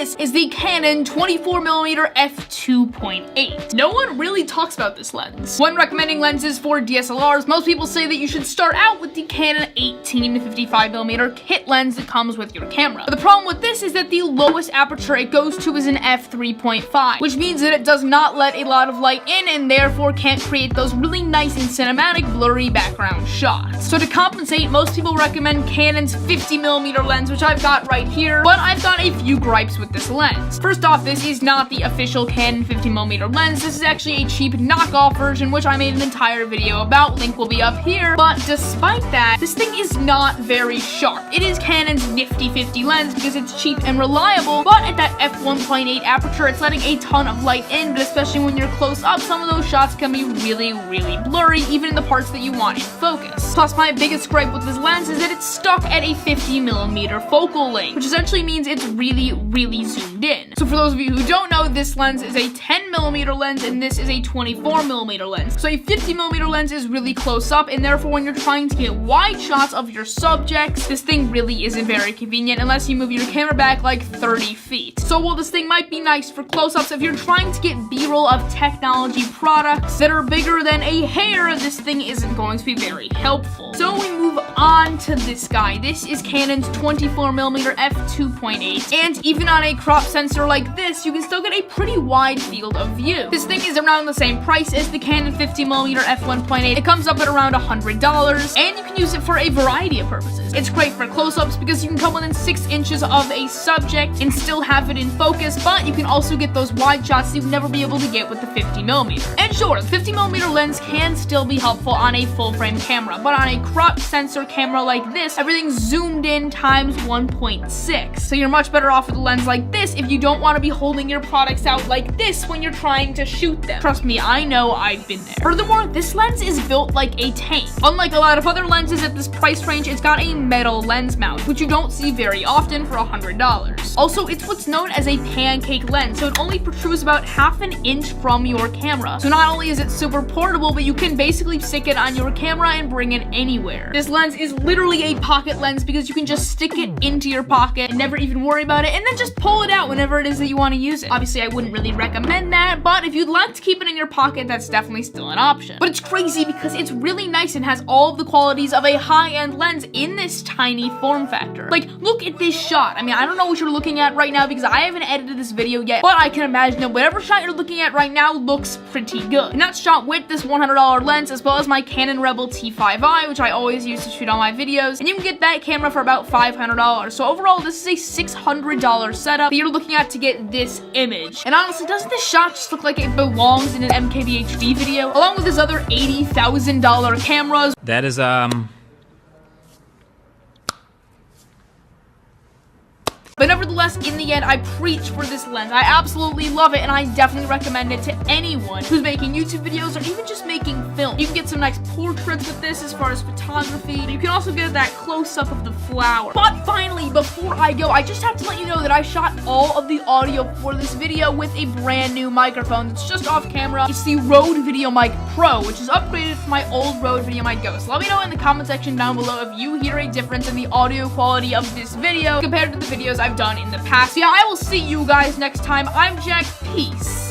this is the Canon 24mm f2.8. No one really talks about this lens. When recommending lenses for DSLRs, most people say that you should start out with the Canon 18-55mm kit lens that comes with your camera. But the problem with this is that the lowest aperture it goes to is an f3.5, which means that it does not let a lot of light in and therefore can't create those really nice and cinematic blurry background shots. So to compensate, most people recommend Canon's 50mm lens, which I've got right here, but I've got a few gripes with this lens. First off, this is not the official Canon 50mm lens. This is actually a cheap knockoff version, which I made an entire video about. Link will be up here. But despite that, this thing is not very sharp. It is Canon's nifty 50 lens because it's cheap and reliable, but at that f1.8 aperture, it's letting a ton of light in, but especially when you're close up, some of those shots can be really blurry, even in the parts that you want in focus. Plus, my biggest gripe with this lens is that it's stuck at a 50mm focal length, which essentially means it's really zoomed in. So for those of you who don't know, this lens is a 10mm lens and this is a 24mm lens. So a 50mm lens is really close up, and therefore when you're trying to get wide shots of your subjects, this thing really isn't very convenient unless you move your camera back like 30 feet. So while this thing might be nice for close-ups, if you're trying to get B-roll of technology products that are bigger than a hair, this thing isn't going to be very helpful. So we move on to this guy. This is Canon's 24mm f2.8, and even on a crop sensor like this, you can still get a pretty wide field of view. This thing is around the same price as the Canon 50mm f1.8. It comes up at around $100, and you can use it for a variety of purposes. It's great for close-ups because you can come within 6 inches of a subject and still have it in focus, but you can also get those wide shots you'd never be able to get with the 50mm. And sure, the 50mm lens can still be helpful on a full-frame camera, but on a crop sensor camera like this, everything's zoomed in times 1.6. So you're much better off with a lens like this if you don't want to be holding your products out like this when you're trying to shoot them. Trust me, I know, I've been there. Furthermore, this lens is built like a tank. Unlike a lot of other lenses at this price range, it's got a metal lens mount, which you don't see very often for $100. Also, it's what's known as a pancake lens, so it only protrudes about half an inch from your camera. So not only is it super portable, but you can basically stick it on your camera and bring it anywhere. This lens is literally a pocket lens because you can just stick it into your pocket and never even worry about it, and then just pull it out whenever it is that you want to use it. Obviously, I wouldn't really recommend that, but if you'd like to keep it in your pocket, that's definitely still an option. But it's crazy because it's really nice and has all of the qualities of a high-end lens in this tiny form factor. Like, look at this shot. I mean, I don't know what you're looking at right now because I haven't edited this video yet, but I can imagine that whatever shot you're looking at right now looks pretty good. And that's shot with this $100 lens as well as my Canon Rebel T5i, which I always use to shoot all my videos, and you can get that camera for about $500. So overall, this is a $600 setup that you're looking at to get this image. And honestly, doesn't this shot just look like it belongs in an MKBHD video, along with his other $80,000 cameras? That is, But nevertheless, in the end, I preach for this lens. I absolutely love it, and I definitely recommend it to anyone who's making YouTube videos or even just making film. You can get some nice portraits with this as far as photography. You can also get that close-up of the flower. But finally, before I go, I just have to let you know that I shot all of the audio for this video with a brand new microphone that's just off camera. It's the Rode VideoMic Pro, which is upgraded from my old Rode VideoMic Go. So let me know in the comment section down below if you hear a difference in the audio quality of this video compared to the videos I've done in the past. Yeah, I will see you guys next time. I'm Jack. Peace.